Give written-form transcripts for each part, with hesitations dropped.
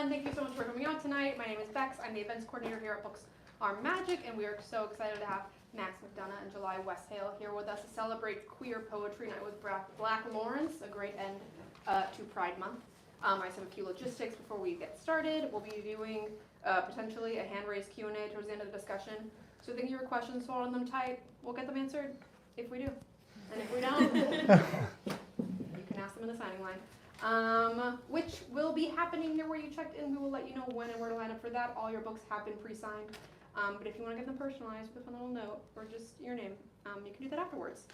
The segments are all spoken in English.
everyone. Thank you so much for coming out tonight. My name is Bex. I'm the events coordinator here at Books Are Magic, and we are so excited to have Max McDonough and July Westhale here with us to celebrate Queer Poetry Night with Black Lawrence, a great end to Pride Month. I just have a few logistics before we get started. We'll be doing potentially a hand-raised Q&A towards the end of the discussion. So think of your questions, swallow them tight. We'll get them answered if we do. And if we don't, you can ask them in the signing line. Which will be happening near where you checked in. We will let you know when and where to line up for that. All your books have been pre-signed. But if you want to get them personalized with a fun little note or just your name, you can do that afterwards.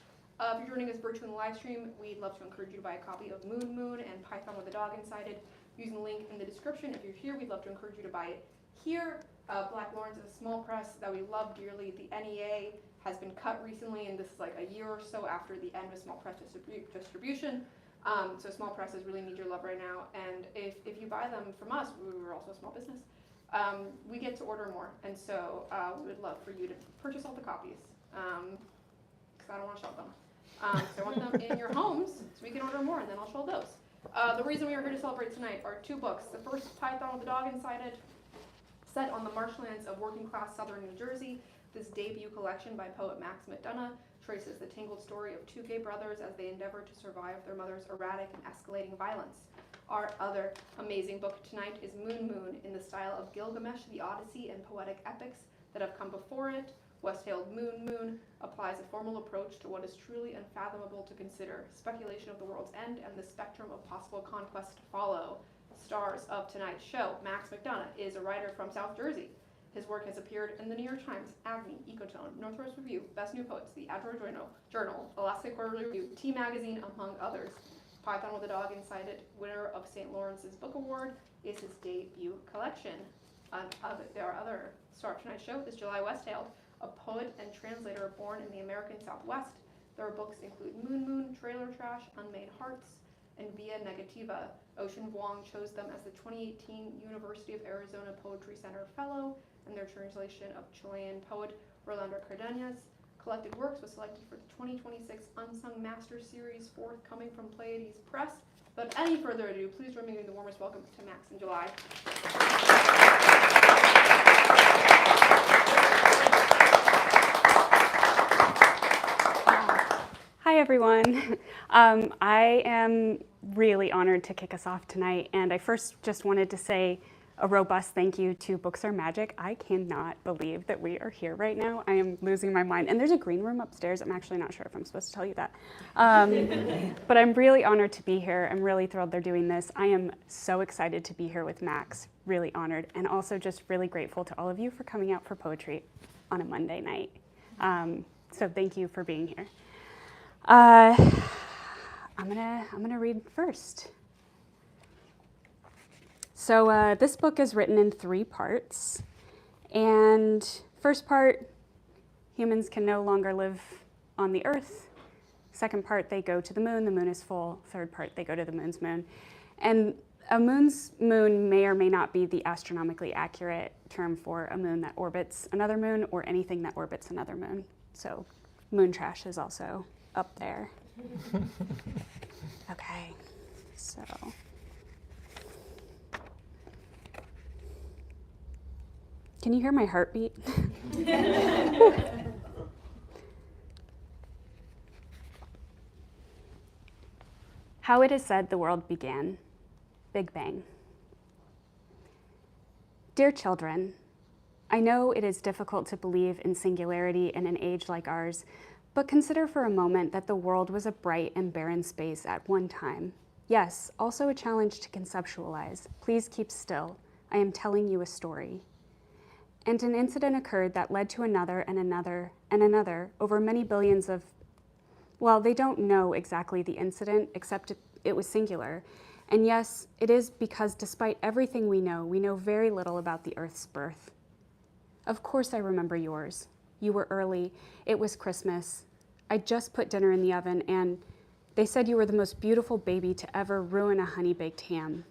If you're joining us virtually in the live stream, we'd love to encourage you to buy a copy of Moon Moon and Python with a Dog Inside It using the link in the description. If you're here, we'd love to encourage you to buy it here. Black Lawrence is a small press that we love dearly. The NEA has been cut recently, and this is like a year or so after the end of small press distribution. So small presses really need your love right now. And if you buy them from us, we're also a small business, we get to order more. And so we would love for you to purchase all the copies, because I don't want to shelve them. So I want them in your homes so we can order more, and then I'll show those. The reason we are here to celebrate tonight are two books. The first, Python with a Dog Inside It, set on the marshlands of working-class southern New Jersey. This debut collection by poet Max McDonough traces the tangled story of two gay brothers as they endeavor to survive their mother's erratic and escalating violence. Our other amazing book tonight is Moon Moon, in the style of Gilgamesh, the Odyssey, and poetic epics that have come before it. Westhale Moon Moon applies a formal approach to what is truly unfathomable to consider, speculation of the world's end, and the spectrum of possible conquest to follow. Stars of tonight's show. Max McDonough is a writer from South Jersey. His work has appeared in the New York Times, Agni, Ecotone, Northwest Review, Best New Poets, the Outdoor Journal, Alaska Quarterly Review, T Magazine, among others. Python with a Dog Inside It, winner of St. Lawrence's Book Award, is his debut collection. Our other star of tonight's show is July Westhale, a poet and translator born in the American Southwest. Their books include Moon Moon, Trailer Trash, Unmade Hearts, and Via Negativa. Ocean Vuong chose them as the 2018 University of Arizona Poetry Center Fellow, and their translation of Chilean poet Rolando Cardenas' collected works was selected for the 2026 Unsung Master Series forthcoming from Pleiades Press. Without any further ado, please join me in the warmest welcome to Max and July. Hi, everyone. I am really honored to kick us off tonight, and I first just wanted to say a robust thank you to Books Are Magic. I cannot believe that we are here right now. I am losing my mind. And there's a green room upstairs. I'm actually not sure if I'm supposed to tell you that. But I'm really honored to be here. I'm really thrilled they're doing this. I am so excited to be here with Max, really honored, and also just really grateful to all of you for coming out for poetry on a Monday night. So thank you for being here. I'm gonna read first. So this book is written in 3 parts, and first part, humans can no longer live on the earth. Second part, they go to the moon is full. Third part, they go to the moon's moon. And a moon's moon may or may not be the astronomically accurate term for a moon that orbits another moon or anything that orbits another moon. So moon trash is also up there. Okay, so. Can you hear my heartbeat? How it is said the world began. Big Bang. Dear children, I know it is difficult to believe in singularity in an age like ours, but consider for a moment that the world was a bright and barren space at one time. Yes, also a challenge to conceptualize. Please keep still. I am telling you a story. And an incident occurred that led to another and another and another over many billions of, well, they don't know exactly the incident, except it was singular. And yes, it is because despite everything we know very little about the Earth's birth. Of course I remember yours. You were early. It was Christmas. I just put dinner in the oven, and they said you were the most beautiful baby to ever ruin a honey-baked ham.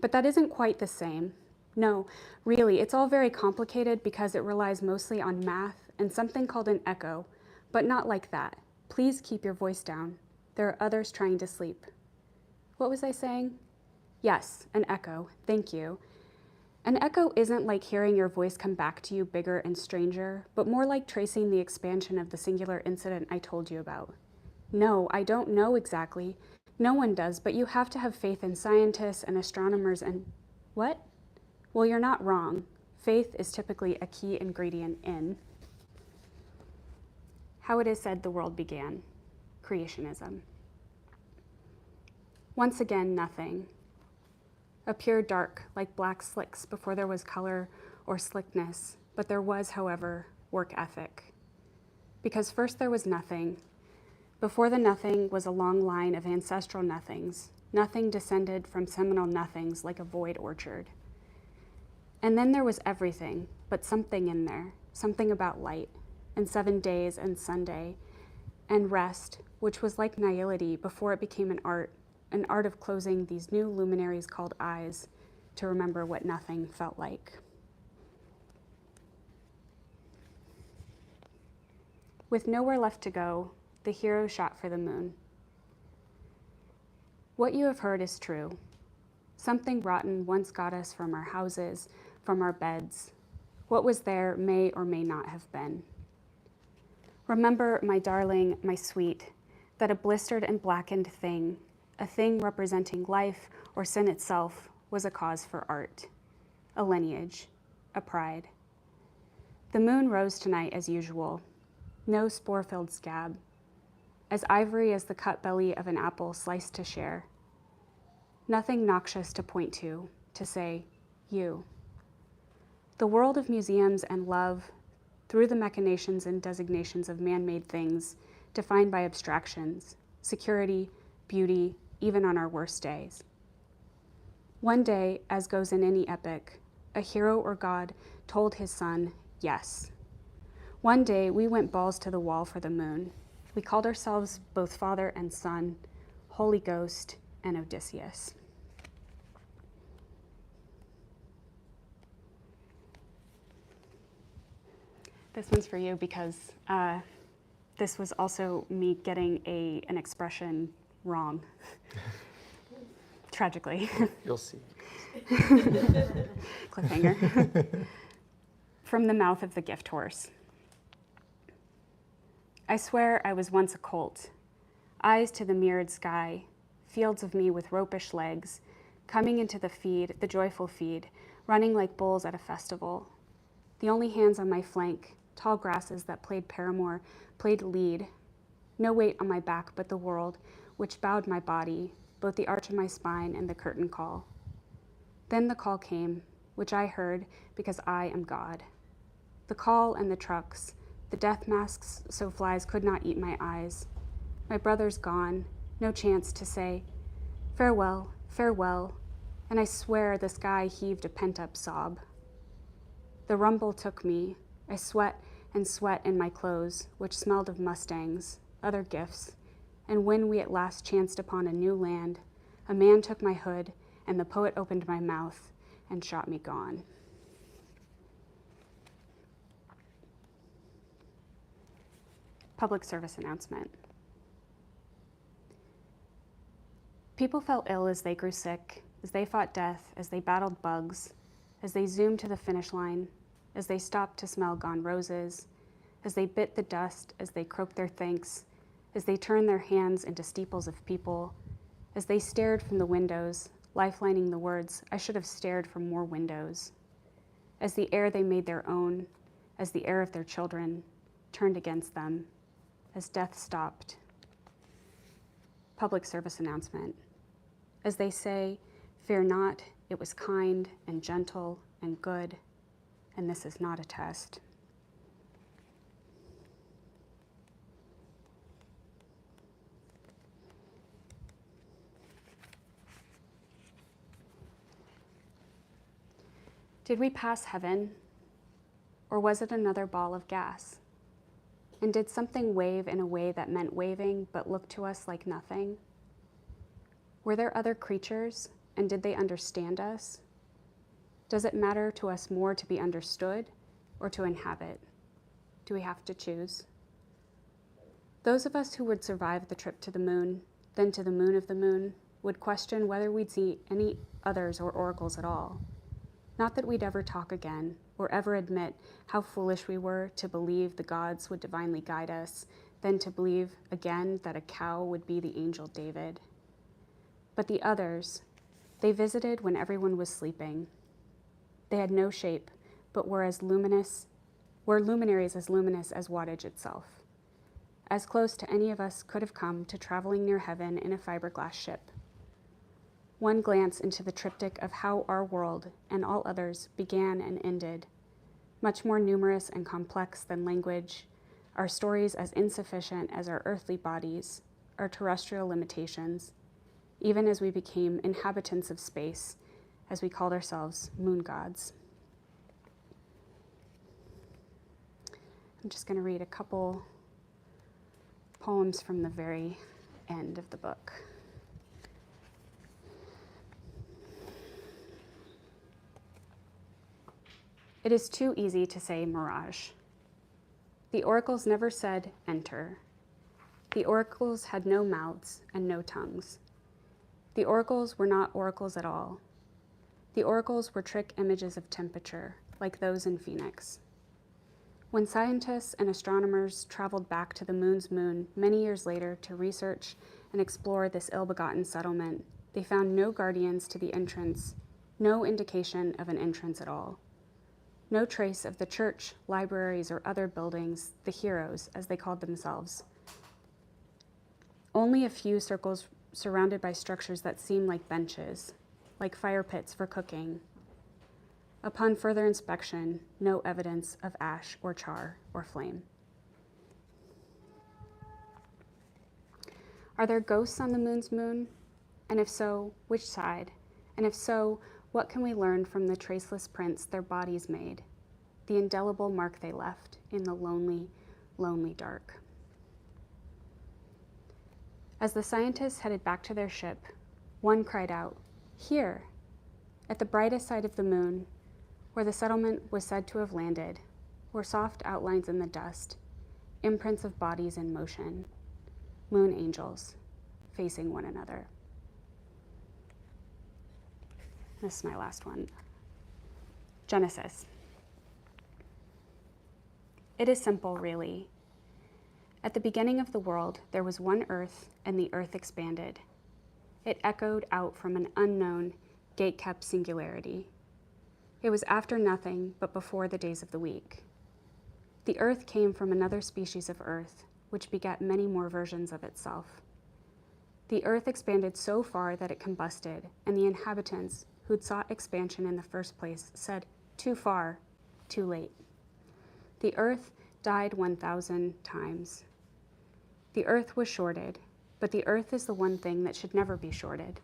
But that isn't quite the same. No, really, it's all very complicated because it relies mostly on math and something called an echo, but not like that. Please keep your voice down. There are others trying to sleep. What was I saying? Yes, an echo. Thank you. An echo isn't like hearing your voice come back to you bigger and stranger, but more like tracing the expansion of the singular incident I told you about. No, I don't know exactly. No one does, but you have to have faith in scientists and astronomers and... What? Well, you're not wrong. Faith is typically a key ingredient in how it is said the world began, creationism. Once again, nothing. A pure dark, like black slicks before there was color or slickness, but there was, however, work ethic. Because first there was nothing. Before the nothing was a long line of ancestral nothings, nothing descended from seminal nothings like a void orchard. And then there was everything, but something in there, something about light, and 7 days and Sunday, and rest, which was like nihility before it became an art of closing these new luminaries called eyes to remember what nothing felt like. With nowhere left to go, the hero shot for the moon. What you have heard is true. Something rotten once got us from our houses, from our beds. What was there may or may not have been. Remember, my darling, my sweet, that a blistered and blackened thing, a thing representing life or sin itself, was a cause for art, a lineage, a pride. The moon rose tonight as usual, no spore-filled scab, as ivory as the cut belly of an apple sliced to share. Nothing noxious to point to say, you. The world of museums and love, through the machinations and designations of man-made things, defined by abstractions, security, beauty, even on our worst days. One day, as goes in any epic, a hero or god told his son, yes. One day, we went balls to the wall for the moon. We called ourselves both father and son, Holy Ghost and Odysseus. This one's for you because this was also me getting an expression wrong, tragically. You'll see. Cliffhanger. From the mouth of the gift horse. I swear I was once a colt, eyes to the mirrored sky, fields of me with ropish legs, coming into the feed, the joyful feed, running like bulls at a festival. The only hands on my flank, tall grasses that played paramour, played lead. No weight on my back but the world, which bowed my body, both the arch of my spine and the curtain call. Then the call came, which I heard because I am God. The call and the trucks, the death masks so flies could not eat my eyes. My brother's gone, no chance to say, farewell, farewell, and I swear the sky heaved a pent-up sob. The rumble took me. I sweat and sweat in my clothes, which smelled of mustangs, other gifts, and when we at last chanced upon a new land, a man took my hood, and the poet opened my mouth and shot me gone. Public service announcement. People fell ill as they grew sick, as they fought death, as they battled bugs, as they zoomed to the finish line, as they stopped to smell gone roses, as they bit the dust, as they croaked their thanks, as they turned their hands into steeples of people, as they stared from the windows, lifelining the words, I should have stared from more windows, as the air they made their own, as the air of their children, turned against them, as death stopped. Public service announcement. As they say, fear not, it was kind and gentle and good, and this is not a test. Did we pass heaven, or was it another ball of gas? And did something wave in a way that meant waving but looked to us like nothing? Were there other creatures, and did they understand us? Does it matter to us more to be understood or to inhabit? Do we have to choose? Those of us who would survive the trip to the moon, then to the moon of the moon, would question whether we'd see any others or oracles at all. Not that we'd ever talk again, or ever admit how foolish we were to believe the gods would divinely guide us, then to believe again that a cow would be the angel David. But the others, they visited when everyone was sleeping. They had no shape, but were luminaries as luminous as wattage itself. As close to any of us could have come to traveling near heaven in a fiberglass ship. One glance into the triptych of how our world and all others began and ended, much more numerous and complex than language, our stories as insufficient as our earthly bodies, our terrestrial limitations, even as we became inhabitants of space, as we called ourselves moon gods. I'm just going to read a couple poems from the very end of the book. It is too easy to say mirage. The oracles never said enter. The oracles had no mouths and no tongues. The oracles were not oracles at all. The oracles were trick images of temperature, like those in Phoenix. When scientists and astronomers traveled back to the moon's moon many years later to research and explore this ill-begotten settlement, they found no guardians to the entrance, no indication of an entrance at all. No trace of the church, libraries, or other buildings, the heroes, as they called themselves. Only a few circles surrounded by structures that seemed like benches, like fire pits for cooking. Upon further inspection, no evidence of ash or char or flame. Are there ghosts on the moon's moon? And if so, which side? And if so, what can we learn from the traceless prints their bodies made, the indelible mark they left in the lonely, lonely dark? As the scientists headed back to their ship, one cried out, "Here, at the brightest side of the moon, where the settlement was said to have landed, were soft outlines in the dust, imprints of bodies in motion, moon angels facing one another." This is my last one. Genesis. It is simple, really. At the beginning of the world, there was one earth, and the earth expanded. It echoed out from an unknown, gate-kept singularity. It was after nothing, but before the days of the week. The earth came from another species of earth, which begat many more versions of itself. The earth expanded so far that it combusted, and the inhabitants, who'd sought expansion in the first place, said, "Too far, too late." The earth died 1,000 times. The earth was shorted, but the earth is the one thing that should never be shorted.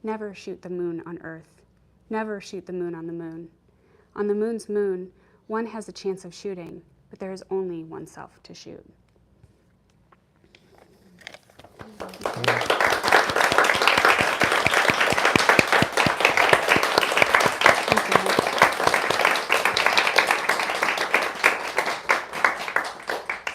Never shoot the moon on earth. Never shoot the moon on the moon. On the moon's moon, one has a chance of shooting, but there is only oneself to shoot.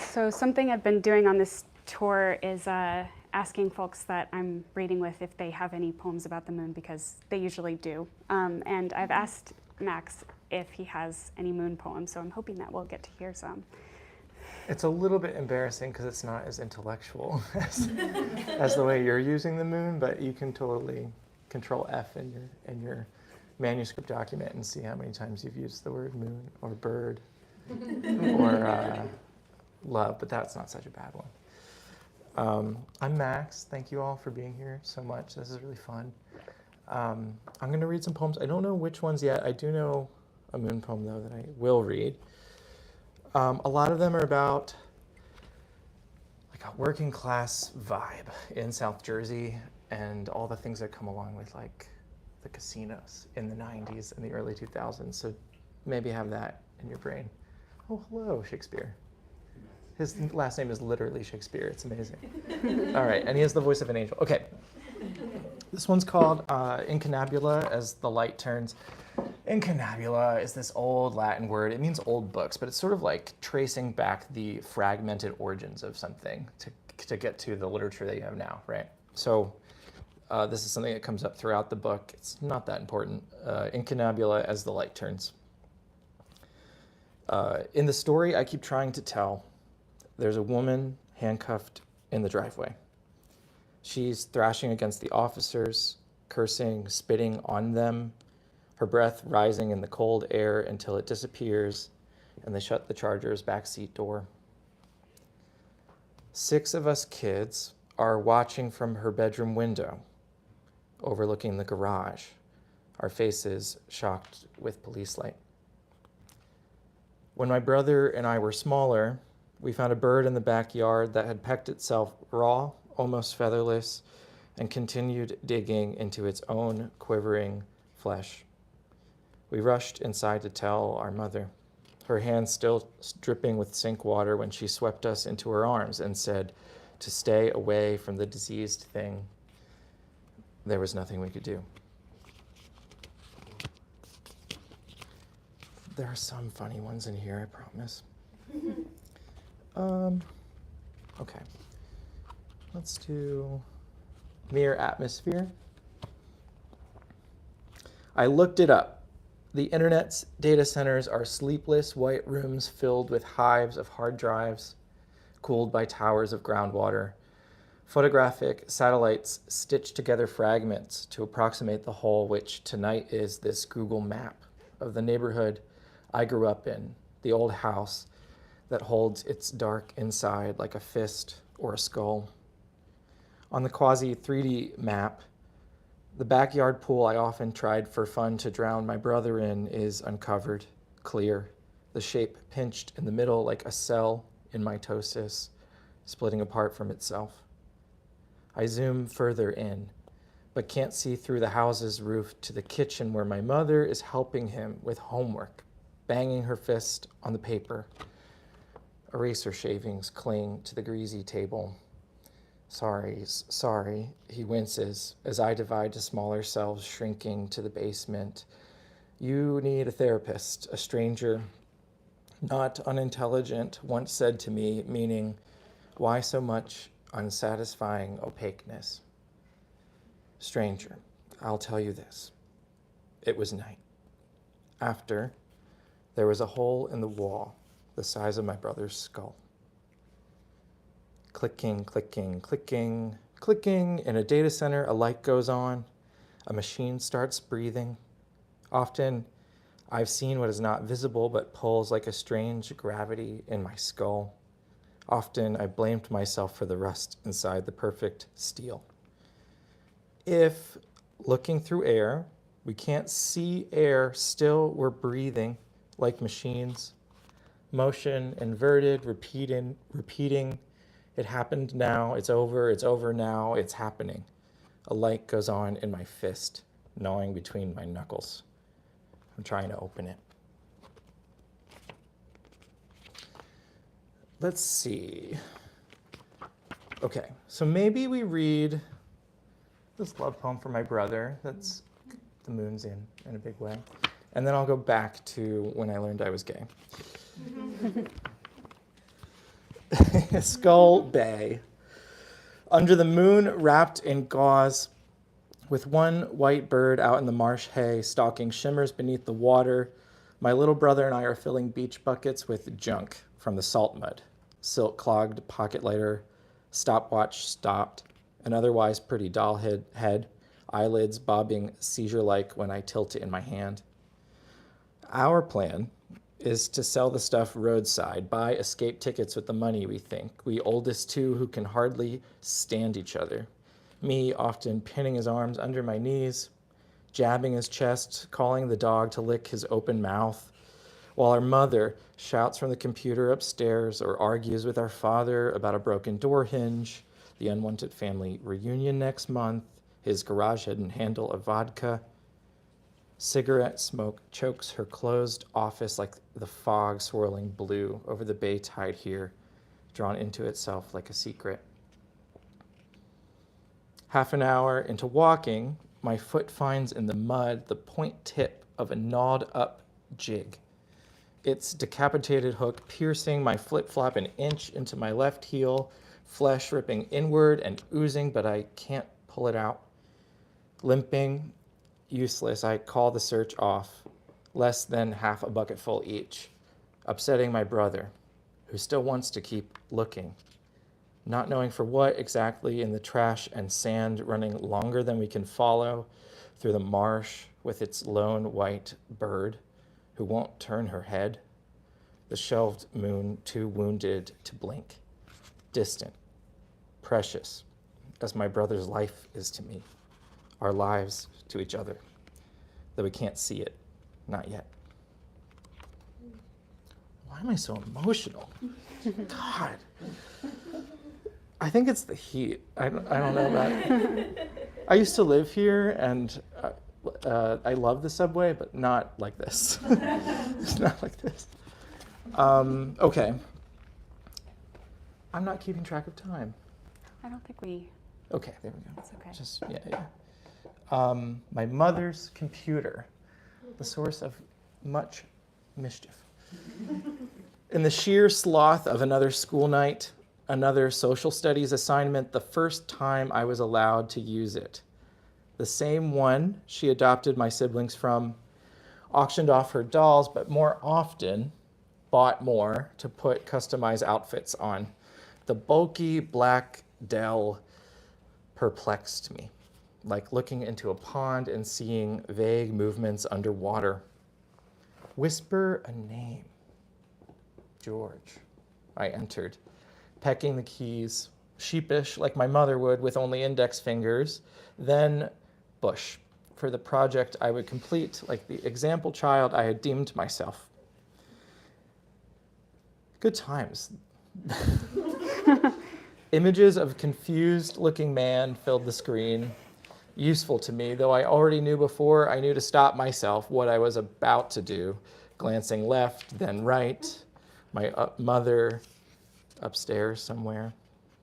So something I've been doing on this tour is asking folks that I'm reading with if they have any poems about the moon, because they usually do. And I've asked Max if he has any moon poems, so I'm hoping that we'll get to hear some. It's a little bit embarrassing because it's not as intellectual as the way you're using the moon, but you can totally control F in your manuscript document and see how many times you've used the word moon or bird or love, but that's not such a bad one. I'm Max. Thank you all for being here so much. This is really fun. I'm going to read some poems. I don't know which ones yet. I do know a moon poem, though, that I will read. A lot of them are about like a working class vibe in South Jersey and all the things that come along with like the casinos in the 90s and the early 2000s. So maybe have that in your brain. Oh, hello, Shakespeare. His last name is literally Shakespeare. It's amazing. All right, and he has the voice of an angel. Okay, this one's called Incunabula, as the light turns. Incunabula is this old Latin word. It means old books, but it's sort of like tracing back the fragmented origins of something to get to the literature that you have now, right? So This is something that comes up throughout the book. It's not that important. Incunabula as the light turns. In the story I keep trying to tell, there's a woman handcuffed in the driveway. She's thrashing against the officers, cursing, spitting on them, her breath rising in the cold air until it disappears, and they shut the Charger's backseat door. 6 of us kids are watching from her bedroom window, overlooking the garage, our faces shocked with police light. When my brother and I were smaller, we found a bird in the backyard that had pecked itself raw, almost featherless, and continued digging into its own quivering flesh. We rushed inside to tell our mother, her hands still dripping with sink water when she swept us into her arms and said to stay away from the diseased thing. There was nothing we could do. There are some funny ones in here, I promise. Okay. Let's do mere atmosphere. I looked it up. The internet's data centers are sleepless white rooms filled with hives of hard drives, cooled by towers of groundwater. Photographic satellites stitch together fragments to approximate the whole, which tonight is this Google map of the neighborhood I grew up in, the old house that holds its dark inside like a fist or a skull. On the quasi 3D map, the backyard pool I often tried for fun to drown my brother in is uncovered, clear, the shape pinched in the middle like a cell in mitosis, splitting apart from itself. I zoom further in, but can't see through the house's roof to the kitchen where my mother is helping him with homework, banging her fist on the paper. Eraser shavings cling to the greasy table. Sorry, he winces as I divide to smaller cells shrinking to the basement. You need a therapist, a stranger, not unintelligent, once said to me, meaning, why so much unsatisfying opaqueness? Stranger, I'll tell you this. It was night. After, there was a hole in the wall the size of my brother's skull. Clicking, clicking, clicking, clicking. In a data center, a light goes on. A machine starts breathing. Often, I've seen what is not visible but pulls like a strange gravity in my skull. Often, I blamed myself for the rust inside the perfect steel. If, looking through air, we can't see air, still we're breathing like machines. Motion, inverted, repeating. It happened now, it's over now, it's happening. A light goes on in my fist, gnawing between my knuckles. I'm trying to open it. Let's see. Okay, so maybe we read this love poem for my brother. That's the moon's in a big way. And then I'll go back to when I learned I was gay. Skull Bay. Under the moon wrapped in gauze, with one white bird out in the marsh hay, stalking shimmers beneath the water, my little brother and I are filling beach buckets with junk from the salt mud. Silk-clogged pocket lighter, stopwatch stopped, an otherwise pretty doll head, eyelids bobbing seizure-like when I tilt it in my hand. Our plan is to sell the stuff roadside, buy escape tickets with the money, we think. We oldest two who can hardly stand each other. Me often pinning his arms under my knees, jabbing his chest, calling the dog to lick his open mouth, while our mother shouts from the computer upstairs or argues with our father about a broken door hinge, the unwanted family reunion next month, his garage hidden handle of vodka. Cigarette smoke chokes her closed office like the fog swirling blue over the bay tide here, drawn into itself like a secret. Half an hour into walking, my foot finds in the mud the point tip of a gnawed up jig. Its decapitated hook piercing my flip-flop an inch into my left heel, flesh ripping inward and oozing, but I can't pull it out. Limping, useless, I call the search off, less than half a bucketful each, upsetting my brother, who still wants to keep looking, not knowing for what exactly in the trash and sand running longer than we can follow through the marsh with its lone white bird who won't turn her head, the shelved moon too wounded to blink, distant, precious, as my brother's life is to me, our lives to each other, though we can't see it, not yet. Why am I so emotional? God. I think it's the heat. I don't know about it. I used to live here, and I love the subway, but not like this. It's not like this. Okay. I'm not keeping track of time. I don't think we. Okay, there we go. That's okay. Just, yeah. My mother's computer, the source of much mischief. In the sheer sloth of another school night, another social studies assignment, the first time I was allowed to use it. The same one she adopted my siblings from, auctioned off her dolls, but more often bought more to put customized outfits on. The bulky black Dell perplexed me, like looking into a pond and seeing vague movements underwater. Whisper a name. George. I entered, pecking the keys, sheepish like my mother would with only index fingers, then Bush, for the project I would complete like the example child I had deemed myself. Good times. Images of a confused-looking man filled the screen, useful to me, though I already knew before I knew to stop myself what I was about to do, glancing left, then right, my mother upstairs somewhere,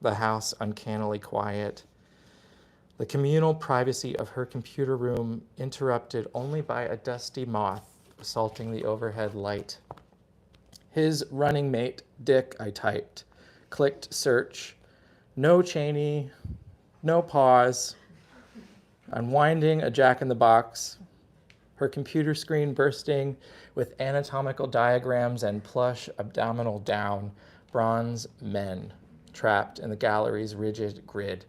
the house uncannily quiet, the communal privacy of her computer room interrupted only by a dusty moth assaulting the overhead light. His running mate, Dick, I typed, clicked search, no Cheney, no pause, unwinding a jack-in-the-box, her computer screen bursting with anatomical diagrams and plush abdominal down, bronze men trapped in the gallery's rigid grid,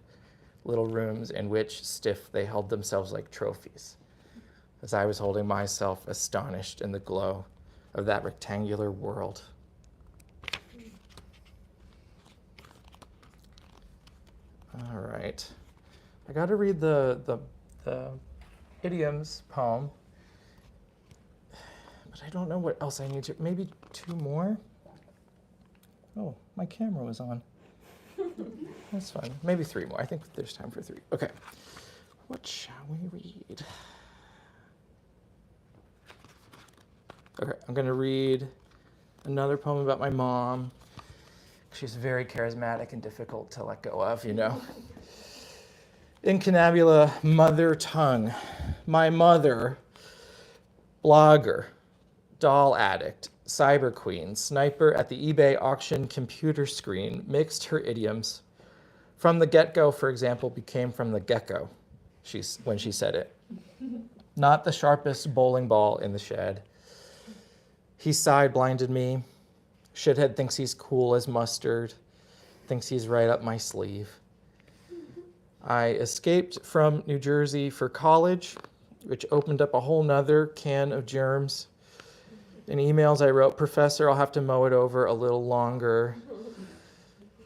little rooms in which stiff they held themselves like trophies, as I was holding myself astonished in the glow of that rectangular world. All right. I got to read the idioms poem, but I don't know what else I need to. Maybe two more? Oh, my camera was on. That's fine. Maybe three more. I think there's time for three. Okay. What shall we read? Okay, I'm going to read another poem about my mom. She's very charismatic and difficult to let go of, you know. Incunabula, mother tongue. My mother, blogger, doll addict, cyber queen, sniper at the eBay auction computer screen, mixed her idioms. From the get-go, for example, became from the gecko, when she said it. Not the sharpest bowling ball in the shed. He side-blinded me. Shithead thinks he's cool as mustard, thinks he's right up my sleeve. I escaped from New Jersey for college, which opened up a whole nother can of germs. In emails I wrote, Professor, I'll have to mow it over a little longer.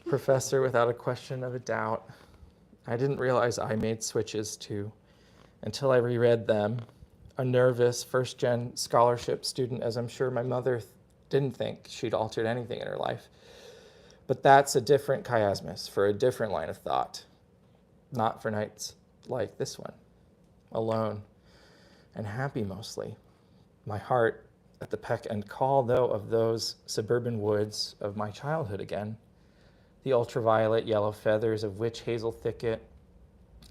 Professor, without a question of a doubt. I didn't realize I made switches too, until I reread them. A nervous first-gen scholarship student, as I'm sure my mother didn't think she'd altered anything in her life. But that's a different chiasmus for a different line of thought. Not for nights like this one. Alone and happy mostly. My heart at the peck and call, though, of those suburban woods of my childhood again. The ultraviolet yellow feathers of witch hazel thicket,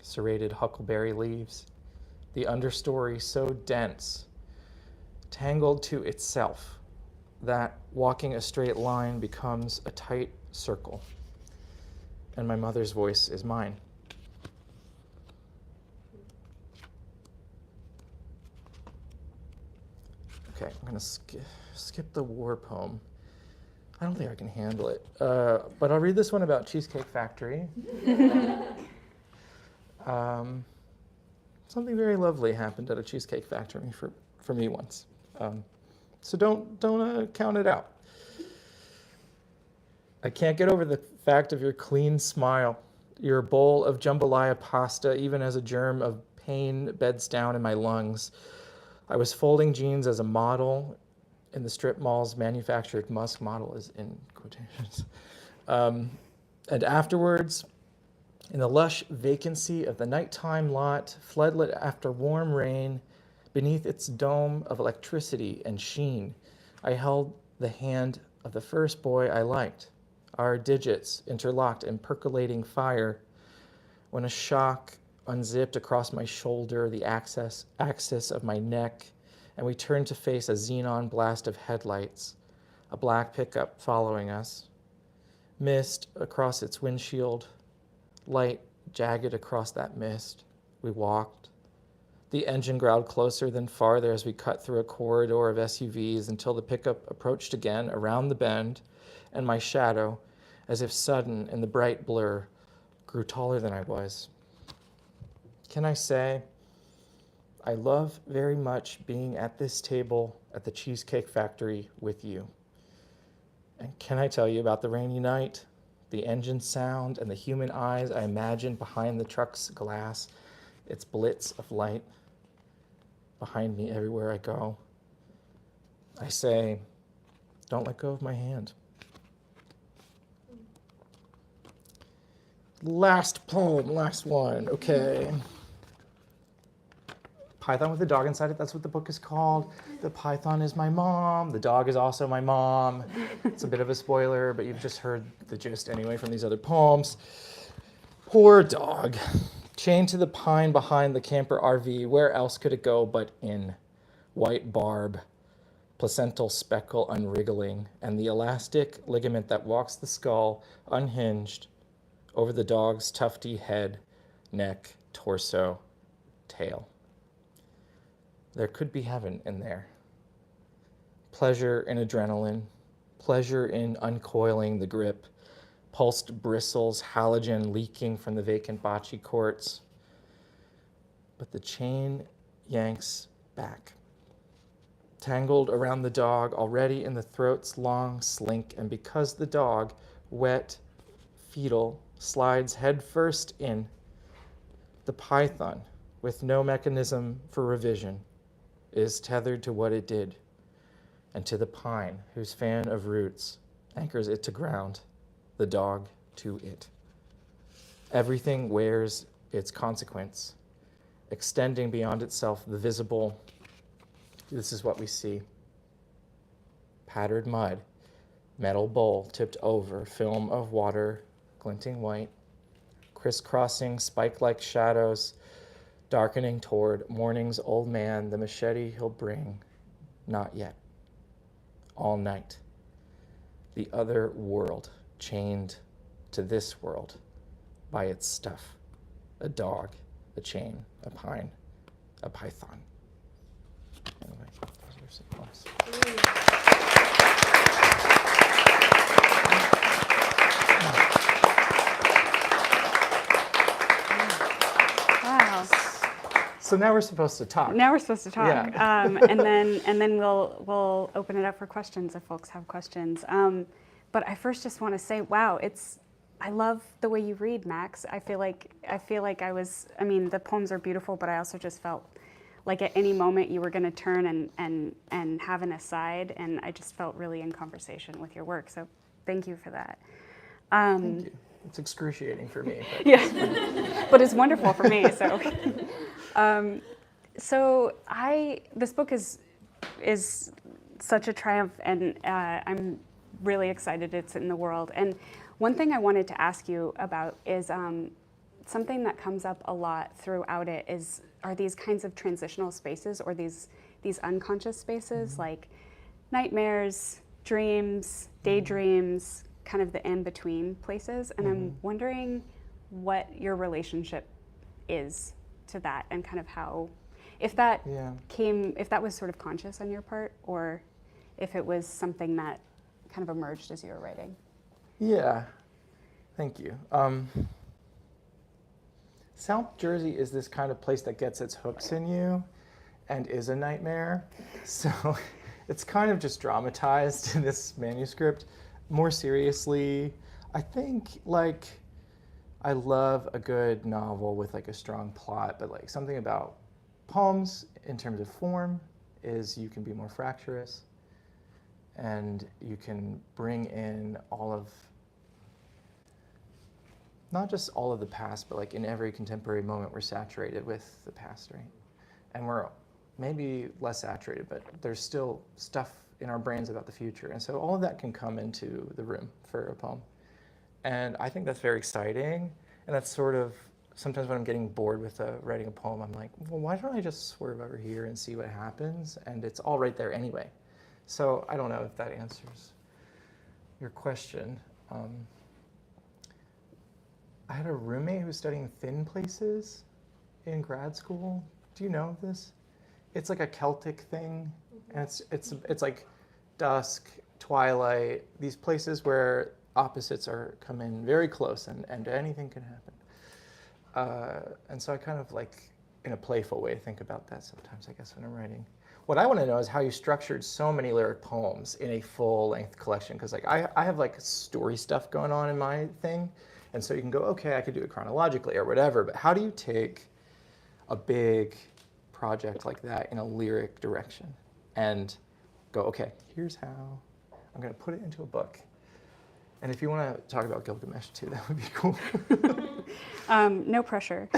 serrated huckleberry leaves. The understory so dense, tangled to itself, that walking a straight line becomes a tight circle. And my mother's voice is mine. Okay, I'm gonna skip the war poem. I don't think I can handle it, but I'll read this one about Cheesecake Factory. Something very lovely happened at a Cheesecake Factory for me once. So don't count it out. I can't get over the fact of your clean smile, your bowl of jambalaya pasta, even as a germ of pain beds down in my lungs. I was folding jeans as a model in the strip mall's manufactured Musk model is in quotations. And afterwards, in the lush vacancy of the nighttime lot, floodlit after warm rain, beneath its dome of electricity and sheen, I held the hand of the first boy I liked, our digits interlocked in percolating fire, when a shock unzipped across my shoulder the axis of my neck, and we turned to face a xenon blast of headlights, a black pickup following us. Mist across its windshield, light jagged across that mist. We walked. The engine growled closer than farther as we cut through a corridor of SUVs until the pickup approached again around the bend, and my shadow, as if sudden in the bright blur, grew taller than I was. Can I say, I love very much being at this table at the Cheesecake Factory with you. And can I tell you about the rainy night, the engine sound, and the human eyes I imagined behind the truck's glass, its blitz of light behind me everywhere I go. I say, don't let go of my hand. Last poem, last one, okay. Python with a dog inside it, that's what the book is called. The python is my mom, the dog is also my mom. It's a bit of a spoiler, but you've just heard the gist anyway from these other poems. Poor dog, chained to the pine behind the camper RV, where else could it go but in? White barb, placental speckle unwriggling, and the elastic ligament that walks the skull unhinged over the dog's tufty head, neck, torso, tail. There could be heaven in there. Pleasure in adrenaline, pleasure in uncoiling the grip, pulsed bristles, halogen leaking from the vacant bocce courts. But the chain yanks back. Tangled around the dog, already in the throat's long slink, and because the dog, wet, fetal, slides headfirst in, the python, with no mechanism for revision, is tethered to what it did, and to the pine whose fan of roots anchors it to ground, the dog to it. Everything wears its consequence, extending beyond itself the visible. This is what we see. Pattered mud, metal bowl tipped over, film of water, glinting white, crisscrossing spike-like shadows, darkening toward morning's old man, the machete he'll bring, not yet. All night, the other world chained to this world by its stuff, a dog, a chain, a pine, a python. Anyway, those are some poems. Wow. So now we're supposed to talk. Now we're supposed to talk, Yeah. and then we'll open it up for questions if folks have questions. But I first just want to say, wow, I love the way you read, Max. I feel like I mean, the poems are beautiful, but I also just felt like at any moment you were going to turn and have an aside, and I just felt really in conversation with your work. So thank you for that. Thank you. It's excruciating for me. But yeah, but it's wonderful for me. So, this book is such a triumph, and I'm really excited it's in the world. And one thing I wanted to ask you about is something that comes up a lot throughout it are these kinds of transitional spaces, or these unconscious spaces, like nightmares, dreams, daydreams, kind of the in-between places. And I'm wondering what your relationship is to that, and kind of how, if that Yeah. if that was sort of conscious on your part, or if it was something that kind of emerged as you were writing. Yeah, thank you. South Jersey is this kind of place that gets its hooks in you and is a nightmare. So it's kind of just dramatized in this manuscript. More seriously, I think like I love a good novel with like a strong plot, but like something about poems in terms of form is you can be more fractious and you can bring in all of, not just all of the past, but like in every contemporary moment we're saturated with the past, right? And we're maybe less saturated, but there's still stuff in our brains about the future. And so all of that can come into the room for a poem. And I think that's very exciting. And that's sort of, sometimes when I'm getting bored with writing a poem, I'm like, well, why don't I just swerve over here and see what happens? And it's all right there anyway. So I don't know if that answers your question. I had a roommate who was studying thin places in grad school. Do you know this? It's like a Celtic thing, and it's like dusk, twilight, these places where opposites come in very close, and anything can happen. And so I kind of like, in a playful way, think about that sometimes, I guess, when I'm writing. What I want to know is how you structured so many lyric poems in a full-length collection, because like I have like story stuff going on in my thing. And so you can go, okay, I could do it chronologically or whatever, but how do you take a big project like that in a lyric direction and go, okay, here's how I'm going to put it into a book? And if you want to talk about Gilgamesh too, that would be cool. No pressure.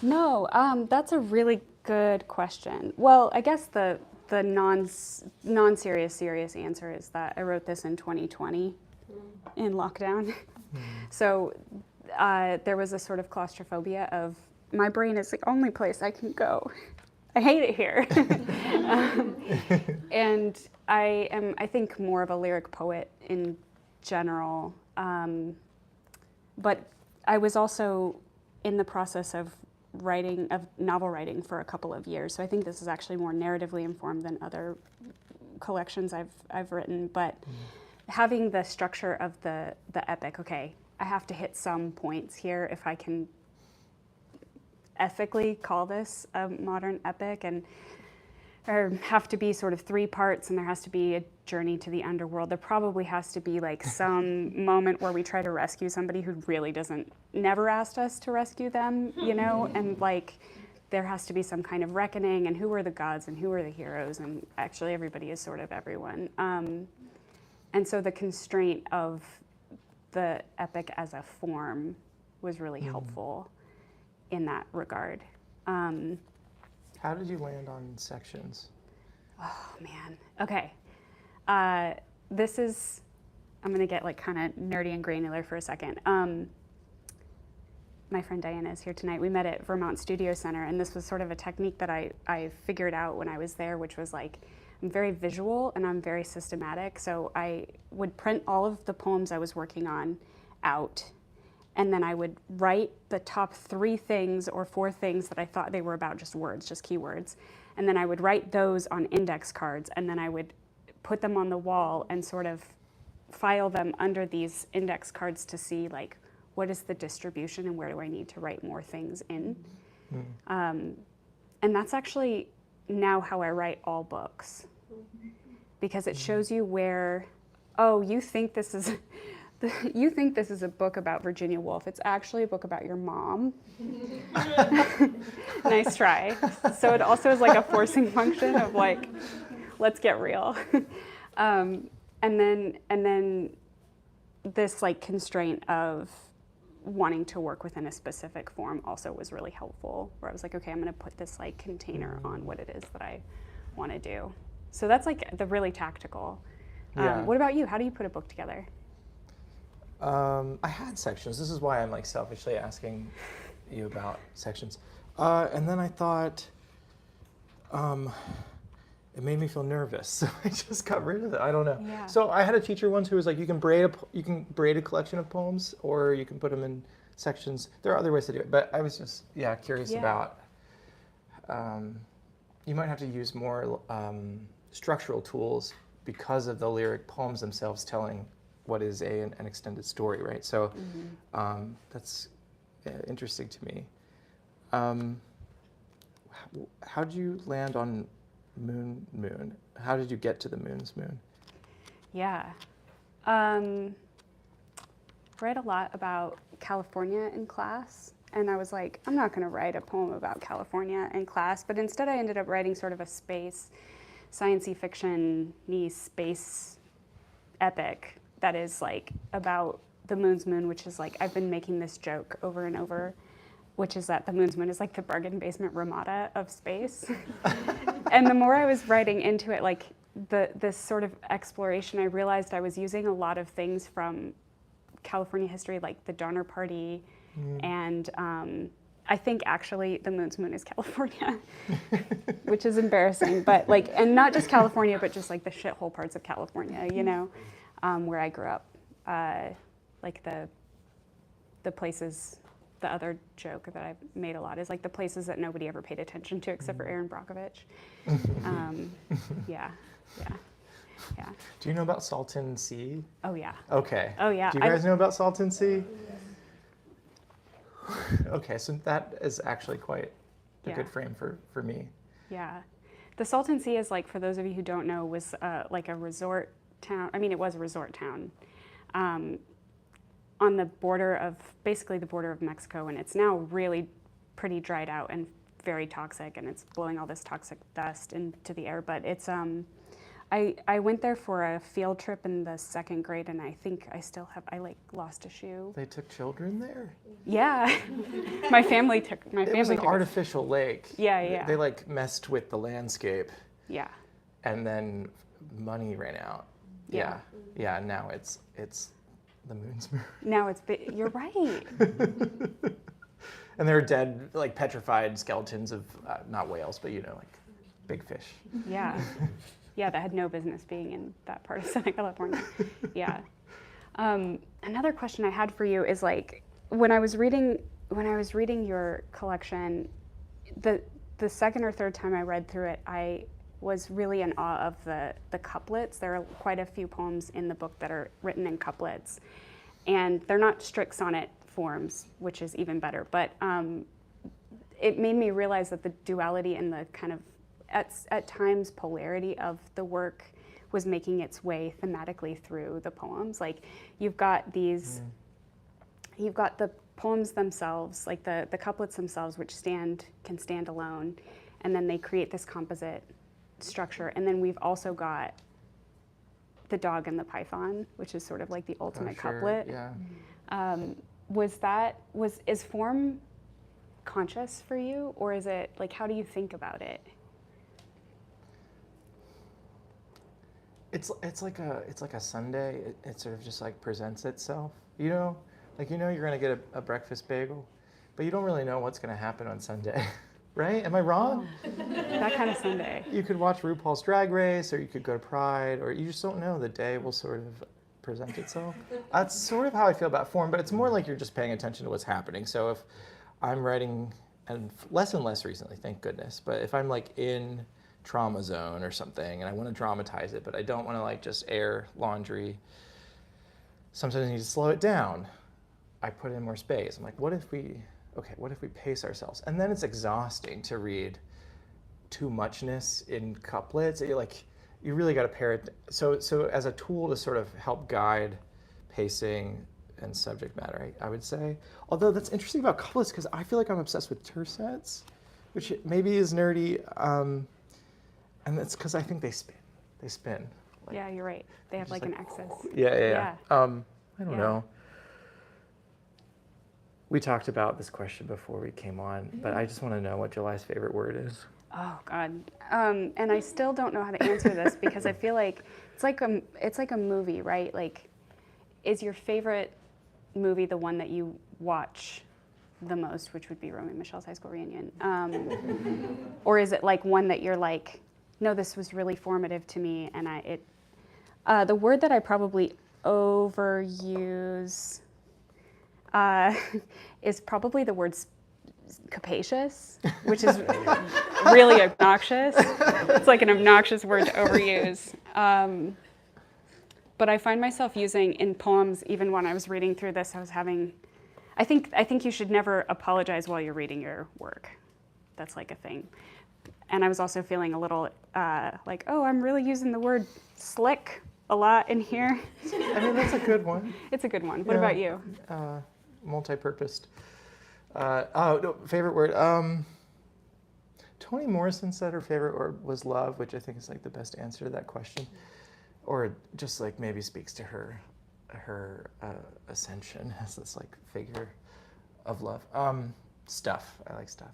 No, that's a really good question. Well, I guess the non-serious serious answer is that I wrote this in 2020 in lockdown. So there was a sort of claustrophobia of, my brain is the only place I can go. I hate it here. And I am, I think, more of a lyric poet in general. But I was also in the process of novel writing for a couple of years. So I think this is actually more narratively informed than other collections I've written. But having the structure of the epic, okay, I have to hit some points here if I can ethically call this a modern epic, and there have to be sort of 3 parts, and there has to be a journey to the underworld. There probably has to be like some moment where we try to rescue somebody who really never asked us to rescue them, you know, and like there has to be some kind of reckoning, and who are the gods and who are the heroes, and actually everybody is sort of everyone. And so the constraint of the epic as a form was really helpful in that regard. How did you land on sections? Oh man, okay. This is, I'm gonna get like kind of nerdy and granular for a second. My friend Diana is here tonight. We met at Vermont Studio Center, and this was sort of a technique that I figured out when I was there, which was like, I'm very visual and I'm very systematic. So I would print all of the poems I was working on out, and then I would write the top 3 things or 4 things that I thought they were about, just words, just keywords. And then I would write those on index cards, and then I would put them on the wall and sort of file them under these index cards to see like, what is the distribution and where do I need to write more things in? And that's actually now how I write all books, because it shows you where, oh, you think this is a book about Virginia Woolf. It's actually a book about your mom. Nice try. So it also is like a forcing function of like, let's get real. And then this like constraint of wanting to work within a specific form also was really helpful, where I was like, okay, I'm going to put this like container on what it is that I want to do. So that's like the really tactical. Yeah. What about you? How do you put a book together? I had sections. This is why I'm like selfishly asking you about sections. And then I thought, it made me feel nervous, so I just got rid of it. I don't know. Yeah. So I had a teacher once who was like, you can braid a collection of poems, or you can put them in sections. There are other ways to do it, but I was just curious about you might have to use more structural tools because of the lyric poems themselves telling what is an extended story, right? So that's interesting to me. How did you land on Moon? How did you get to the Moon's Moon? Yeah. Read a lot about California in class, and I was like, I'm not going to write a poem about California in class, but instead I ended up writing sort of a science-y fiction-y space epic that is like about the Moon's Moon, which is like, I've been making this joke over and over, which is that the Moon's Moon is like the bargain basement Ramada of space. And the more I was writing into it, like this sort of exploration, I realized I was using a lot of things from California history, like the Donner Party, and I think actually the Moon's Moon is California, which is embarrassing, but like, and not just California, but just like the shithole parts of California, you know, where I grew up, like the places. The other joke that I've made a lot is like the places that nobody ever paid attention to except for Aaron Brockovich. Yeah. Do you know about Salton Sea? Oh yeah. Okay. Oh yeah. Do you guys know about Salton Sea? Okay, so that is actually quite a good frame for me. Yeah. The Salton Sea is like, for those of you who don't know, was like a resort town. I mean, it was a resort town. On the border of, basically the border of Mexico, and it's now really pretty dried out and very toxic, and it's blowing all this toxic dust into the air. But it's, I went there for a field trip in the 2nd grade, and I think I still have, I like lost a shoe. They took children there? Yeah. my family took It was an artificial lake. Yeah. They like messed with the landscape. Yeah. And then money ran out. Yeah. Yeah, now it's the Moon's Moon. Now it's, you're right. And there are dead, like petrified skeletons of, not whales, but you know, like big fish. Yeah. Yeah, that had no business being in that part of Southern California. Yeah. Another question I had for you is like, when I was reading your collection, the 2nd or 3rd time I read through it, I was really in awe of the couplets. There are quite a few poems in the book that are written in couplets, and they're not strict sonnet forms, which is even better, but it made me realize that the duality and the kind of, at times, polarity of the work was making its way thematically through the poems. Like, you've got these, you've got the poems themselves, like the couplets themselves, which can stand alone, and then they create this composite structure. And then we've also got the dog and the python, which is sort of like the ultimate couplet. Yeah. Is form conscious for you, or is it like, how do you think about it? It's like a Sunday. It sort of just like presents itself. You know, like you're gonna get a breakfast bagel, but you don't really know what's gonna happen on Sunday. Right? Am I wrong? Oh, that kind of Sunday. You could watch RuPaul's Drag Race, or you could go to Pride, or you just don't know. The day will sort of present itself. That's sort of how I feel about form, but it's more like you're just paying attention to what's happening. So if I'm writing, and less recently, thank goodness, but if I'm like in trauma zone or something, and I want to dramatize it, but I don't want to like just air laundry, sometimes I need to slow it down. I put in more space. I'm like, what if we pace ourselves? And then it's exhausting to read too muchness in couplets. You really got to pair it. So as a tool to sort of help guide pacing and subject matter, I would say. Although that's interesting about couplets, because I feel like I'm obsessed with tercets, which maybe is nerdy, and that's because I think they spin. Like, yeah, you're right. They have like an excess. Yeah. I don't know. We talked about this question before we came on, but I just want to know what July's favorite word is. Oh God, and I still don't know how to answer this because I feel like it's like a movie, right? Like, is your favorite movie the one that you watch the most, which would be Romy and Michelle's high school reunion, or is it like one that you're like, no, this was really formative to me, and the word that I probably overuse is probably the word capacious, which is really obnoxious. It's like an obnoxious word to overuse. But I find myself using in poems, even when I was reading through this, I think you should never apologize while you're reading your work. That's like a thing. And I was also feeling a little like, oh, I'm really using the word slick a lot in here. I mean, that's a good one. It's a good one. What about you? Multi-purposed. No, favorite word. Toni Morrison said her favorite word was love, which I think is like the best answer to that question. Or just like maybe speaks to her ascension as this like figure of love. Stuff. I like stuff.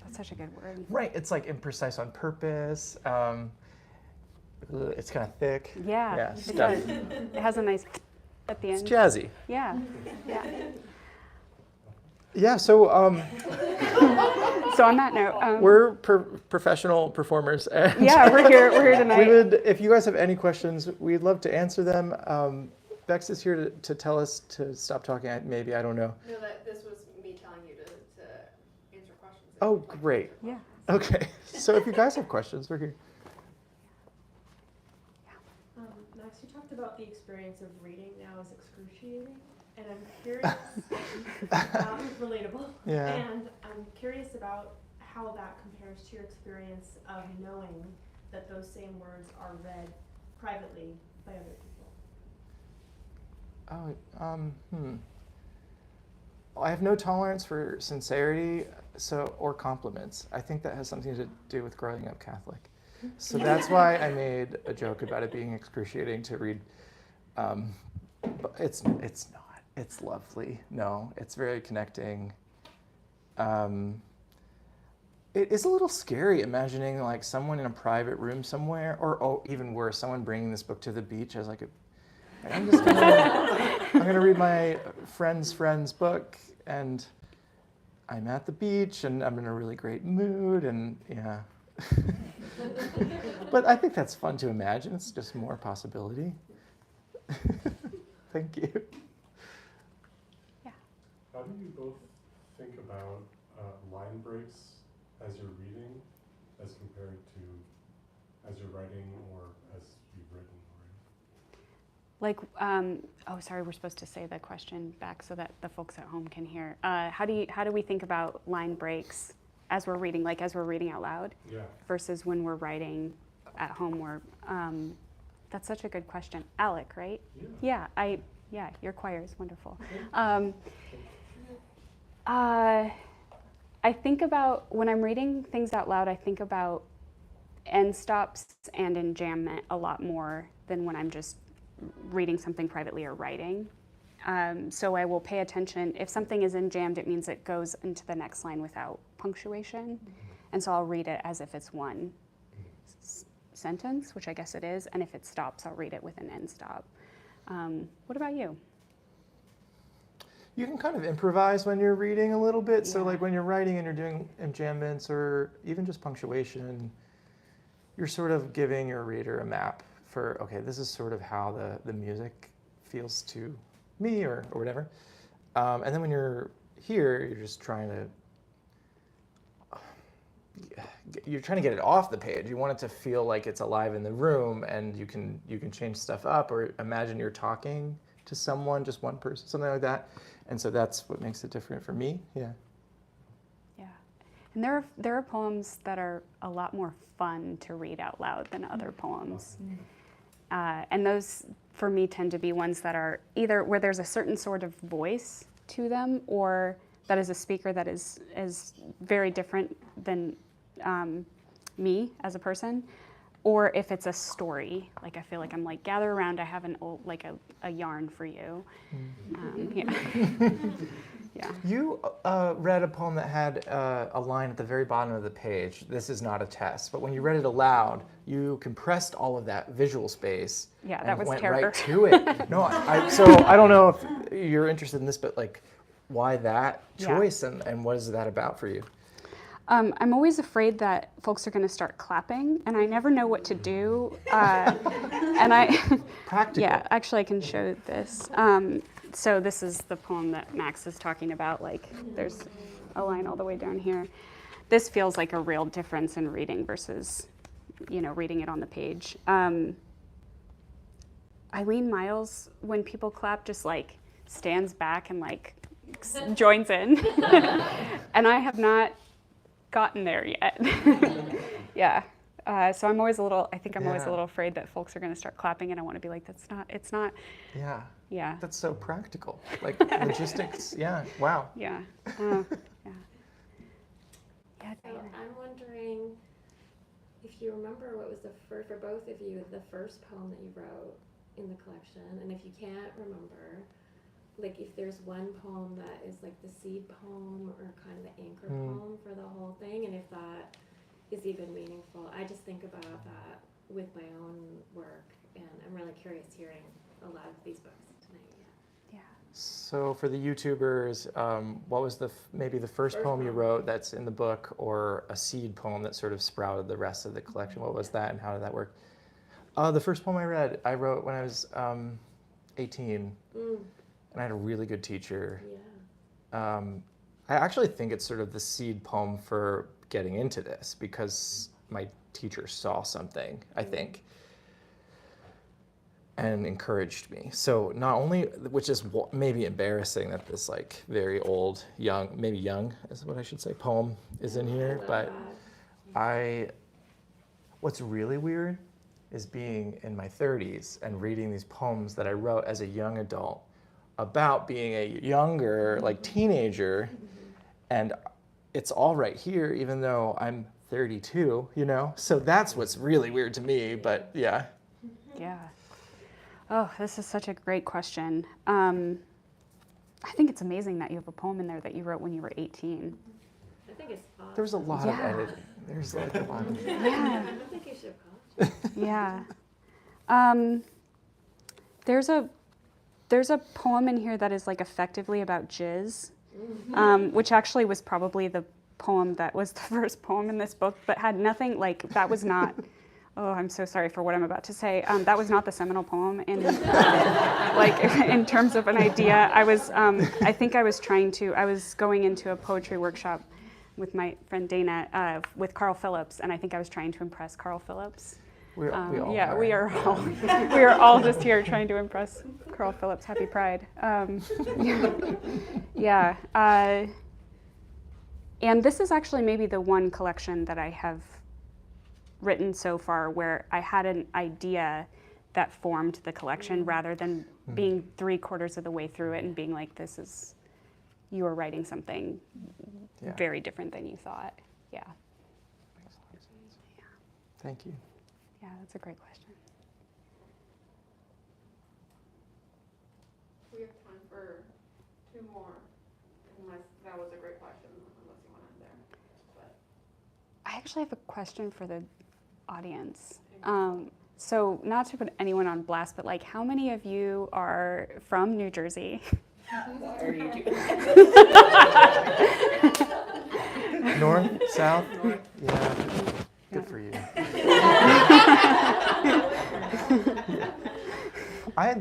That's such a good word. Right. It's like imprecise on purpose. It's kind of thick. Yeah. Yeah. It Stuff. does. It has a nice at the end. It's jazzy. Yeah. Yeah. Yeah. So So on that note, we're professional performers. And yeah, we're here tonight. if you guys have any questions, we'd love to answer them. Bex is here to tell us to stop talking. Maybe, I don't know. No, this was me telling you to answer questions. Oh, great. Yeah. Okay. So if you guys have questions, we're here. Max, you talked about the experience of reading now as excruciating, and I'm curious, relatable, Yeah. and I'm curious about how that compares to your experience of knowing that those same words are read privately by other people. I have no tolerance for sincerity, or compliments. I think that has something to do with growing up Catholic. So that's why I made a joke about it being excruciating to read. But it's not. It's lovely. No, it's very connecting. It is a little scary imagining like someone in a private room somewhere, or even worse, someone bringing this book to the beach as like I'm gonna read my friend's book, and I'm at the beach, and I'm in a really great mood, and yeah. But I think that's fun to imagine. It's just more possibility. Thank you. Yeah. How do you both think about line breaks as you're reading, as compared to as you're writing or as you've written already? Like, sorry, we're supposed to say the question back so that the folks at home can hear. How do we think about line breaks as we're reading, like as we're reading out loud, Yeah. versus when we're writing at home? That's such a good question. Alec, right? Yeah. Yeah, your choir is wonderful. I think about, when I'm reading things out loud, I think about end stops and enjambment a lot more than when I'm just reading something privately or writing. So I will pay attention. If something is enjammed, it means it goes into the next line without punctuation. And so I'll read it as if it's one sentence, which I guess it is. And if it stops, I'll read it with an end stop. What about you? You can kind of improvise when you're reading a little bit. So Yeah. like when you're writing and you're doing enjambments or even just punctuation, you're sort of giving your reader a map for, okay, this is sort of how the music feels to me or whatever. And then when you're here, you're just trying to get it off the page. You want it to feel like it's alive in the room, and you can change stuff up, or imagine you're talking to someone, just one person, something like that. And so that's what makes it different for me. Yeah. Yeah. And there are poems that are a lot more fun to read out loud than other poems. And those, for me, tend to be ones that are either where there's a certain sort of voice to them, or that is a speaker that is very different than me as a person, or if it's a story. Like I feel like I'm like, gather around, I have an old, like a yarn for you. Yeah. Yeah. You read a poem that had a line at the very bottom of the page. This is not a test, but when you read it aloud, you compressed all of that visual space. Yeah, and that was went terror. right to it. No, so I don't know if you're interested in this, but like, why that choice, and what is that about for you? I'm always afraid that folks are going to start clapping, and I never know what to do. And I, Practical. yeah, actually, I can show this. So this is the poem that Max is talking about. Like, there's a line all the way down here. This feels like a real difference in reading versus, reading it on the page. Eileen Miles, when people clap, just like stands back and like joins in. And I have not gotten there yet. Yeah. So I'm always always a little afraid that folks are going to start clapping, and I want to be like, it's not. Yeah. Yeah. That's so practical. Like logistics. Yeah. Wow. Yeah. Yeah. Yeah. So I'm wondering if you remember what was the first, for both of you, the first poem that you wrote in the collection, and if you can't remember, like if there's one poem that is like the seed poem or kind of the anchor poem for the whole thing, and if that is even meaningful. I just think about that with my own work, and I'm really curious hearing a lot of these books tonight. Yeah. So for the YouTubers, what was maybe the first poem you wrote that's in the book, or a seed poem that sort of sprouted the rest of the collection? What was that, and how did that work? The first poem I wrote when I was 18, and I had a really good teacher. Yeah. I actually think it's sort of the seed poem for getting into this, because my teacher saw something, I think, and encouraged me. So not only, which is maybe embarrassing that this like very old, maybe young is what I should say, poem is in here, but what's really weird is being in my 30s and reading these poems that I wrote as a young adult about being a younger, like teenager, and it's all right here, even though I'm 32, So that's what's really weird to me, but yeah. Yeah. Oh, this is such a great question. I think it's amazing that you have a poem in there that you wrote when you were 18. I think it's awesome. There was a lot of editing. There's like a lot of... Yeah. I don't think you should apologize. Yeah. There's a poem in here that is like effectively about jizz, which actually was probably the poem that was the first poem in this book, but had nothing like, that was not, oh, I'm so sorry for what I'm about to say. That was not the seminal poem in, like in terms of an idea. I was going into a poetry workshop with my friend Dana with Carl Phillips, and I think I was trying to impress Carl Phillips. We all Yeah, are. we are all just here trying to impress Carl Phillips. Happy Pride. Yeah. And this is actually maybe the one collection that I have written so far where I had an idea that formed the collection rather than being 3/4 of the way through it and being like, you are writing something very different than you thought. Yeah. Makes a lot of sense. Yeah. Thank you. Yeah, that's a great question. We have time for 2 more, unless that was a great question, unless you want to end there. But I actually have a question for the audience. So not to put anyone on blast, but like, how many of you are from New Jersey? Why are you doing North, south? Yeah. Good for you. I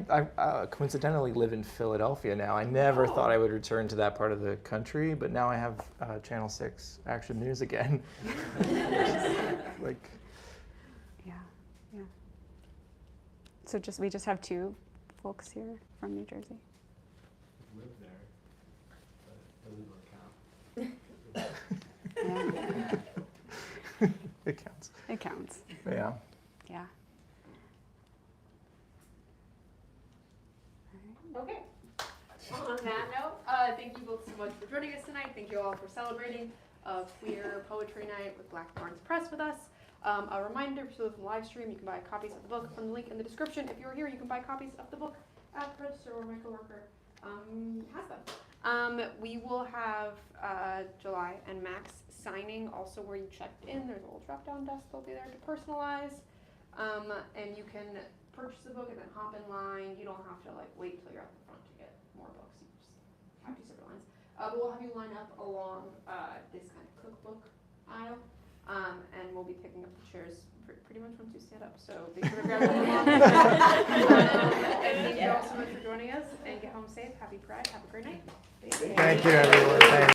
coincidentally live in Philadelphia now. I never thought I would return to that part of the country, but now I have Channel 6 Action News again. Like, Yeah. So we just have 2 folks here from New Jersey. Live there, but it doesn't work out. Yeah. it counts. It counts. Yeah. Yeah. okay. On that note, thank you both so much for joining us tonight. Thank you all for celebrating a queer poetry night with Black Barnes Press with us. A reminder, for those in the live stream, you can buy copies of the book from the link in the description. If you're here, you can buy copies of the book at the register, or my coworker has them. We will have July and Max signing also where you checked in. There's a little drop-down desk. They'll be there to personalize. And you can purchase the book and then hop in line. You don't have to wait till you're at the front to get more books. You just have 2 separate lines. But we'll have you line up along this kind of cookbook aisle. And we'll be picking up the chairs pretty much once you stand up. So be sure to grab them along. And thank you all so much for joining us. And get home safe. Happy Pride. Have a great night. Thank you, everyone. Thanks.